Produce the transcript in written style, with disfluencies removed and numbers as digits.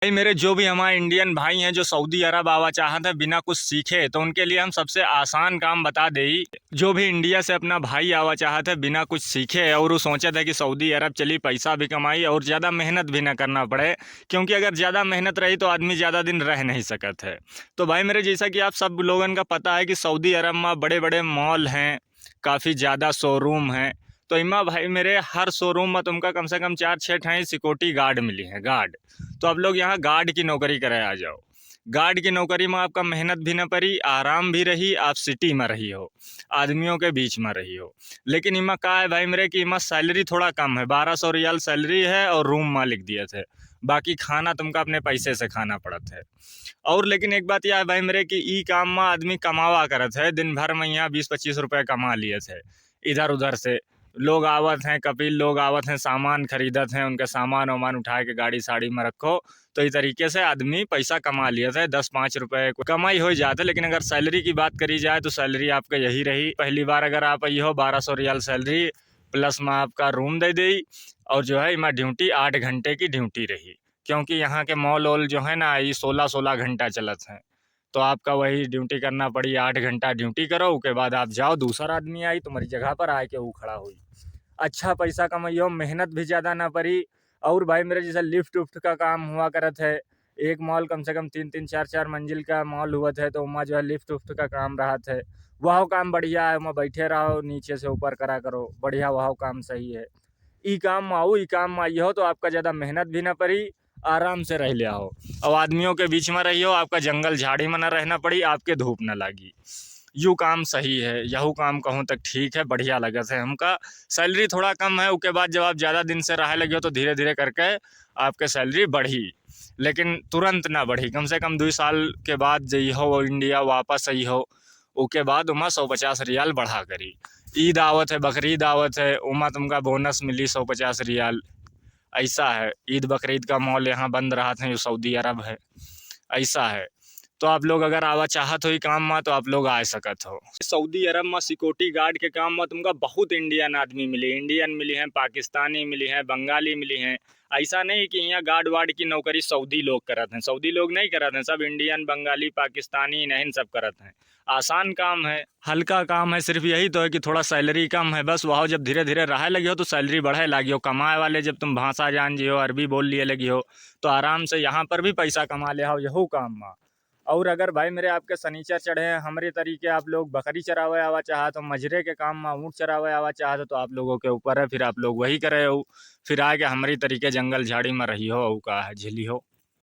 भाई मेरे जो भी हमारे इंडियन भाई हैं जो सऊदी अरब आवा चाहते हैं बिना कुछ सीखे, तो उनके लिए हम सबसे आसान काम बता दे। जो भी इंडिया से अपना भाई आवा चाहते हैं बिना कुछ सीखे और वो सोचे थे कि सऊदी अरब चली पैसा भी कमाई और ज़्यादा मेहनत भी ना करना पड़े, क्योंकि अगर ज़्यादा मेहनत रही तो आदमी ज़्यादा दिन रह नहीं सकत है। तो भाई मेरे, जैसा कि आप सब लोगों का पता है कि सऊदी अरब में बड़े बड़े मॉल हैं, काफ़ी ज़्यादा शोरूम हैं। तो इमा भाई मेरे, हर शोरूम में तुमका कम से कम 4-6 ठाई सिक्योरिटी गार्ड मिली हैं, गार्ड। तो आप लोग यहाँ गार्ड की नौकरी करे आ जाओ। गार्ड की नौकरी में आपका मेहनत भी ना पड़ी, आराम भी रही, आप सिटी में रही हो, आदमियों के बीच में रही हो। लेकिन इमा का है भाई मेरे कि इमा सैलरी थोड़ा कम है, 1200 रियाल सैलरी है और रूम मालिक दिए थे। बाकी खाना तुमका अपने पैसे से खाना पड़त है। और लेकिन एक बात यह है भाई मेरे कि ई काम में आदमी कमावा करत है, दिन भर में यहाँ 20-25 रुपये कमा लिए थे इधर उधर से। लोग आवत हैं, कपिल लोग आवत हैं, सामान खरीदत हैं, उनके सामान वामान उठा के गाड़ी साड़ी में रखो। तो इस तरीके से आदमी पैसा कमा लिए थे, 10-5 रुपये कमाई हो जाते। लेकिन अगर सैलरी की बात करी जाए तो सैलरी आपका यही रही। पहली बार अगर आप आई हो 1200 रियाल सैलरी प्लस में आपका रूम दे दी, और जो है इमा ड्यूटी 8 घंटे की ड्यूटी रही, क्योंकि यहाँ के मॉल वॉल जो है ना ये 16-16 घंटा चलत हैं। तो आपका वही ड्यूटी करना पड़ी, 8 घंटा ड्यूटी करो, उसके बाद आप जाओ, दूसरा आदमी आई तुम्हारी जगह पर आके वो खड़ा हुई। अच्छा पैसा कमाइयो, मेहनत भी ज़्यादा ना पड़ी। और भाई मेरे जैसा लिफ्ट उफ्ट का काम हुआ करत है, एक मॉल कम से कम 3-3 4-4 मंजिल का मॉल हुआ है, तो वहाँ जो है लिफ्ट उफ्ट का काम रहा है। वह काम बढ़िया है, वहाँ बैठे रहो, नीचे से ऊपर करा करो, बढ़िया वह काम सही है। ई काम में आओ, ई काम में आई हो तो आपका ज़्यादा मेहनत भी ना पड़ी, आराम से रह लिया हो, और आदमियों के बीच में रही हो, आपका जंगल झाड़ी में ना रहना पड़ी, आपके धूप ना लगी। यू काम सही है, यहू काम कहूँ तक ठीक है, बढ़िया लगे है हमका। सैलरी थोड़ा कम है, उसके बाद जब आप ज़्यादा दिन से रहे लगे हो तो धीरे धीरे करके आपके सैलरी बढ़ी, लेकिन तुरंत ना बढ़ी। कम से कम 2 साल के बाद जई हो इंडिया वापस आई हो, उसके बाद उमा 150 रियाल बढ़ा करी। ईद आवत है, बकरीद आवत है, उमा तुमका बोनस मिली 150 रियाल। ऐसा है, ईद बकरीद का मॉल यहाँ बंद रहा था, जो सऊदी अरब है, ऐसा है। तो आप लोग अगर आवा चाहत हो काम में तो आप लोग आ सकत हो। सऊदी अरब में सिक्योरिटी गार्ड के काम में तुमका बहुत इंडियन आदमी मिले, इंडियन मिली हैं, पाकिस्तानी मिली हैं, बंगाली मिली हैं। ऐसा नहीं कि यहाँ गार्ड वार्ड की नौकरी सऊदी लोग करत हैं, सऊदी लोग नहीं करत हैं, सब इंडियन, बंगाली, पाकिस्तानी नहीं सब करत हैं। आसान काम है, हल्का काम है, सिर्फ यही तो है कि थोड़ा सैलरी कम है बस। वहाँ जब धीरे धीरे रहे लगी हो तो सैलरी बढ़े लगी हो। कमाए वाले जब तुम भाषा जान जी हो, अरबी बोल लिए लगी हो, तो आराम से यहाँ पर भी पैसा कमा ले हो यहू काम में। और अगर भाई मेरे आपके सनीचर चढ़े हैं हमारे तरीके, आप लोग बकरी चरावे आवा चाहत हो, मजरे के काम में ऊँट चरावे आवा चाहत हो, तो आप लोगों के ऊपर है, फिर आप लोग वही करे हो। फिर आके हमारी तरीके जंगल झाड़ी में रही हो, का है झिली हो।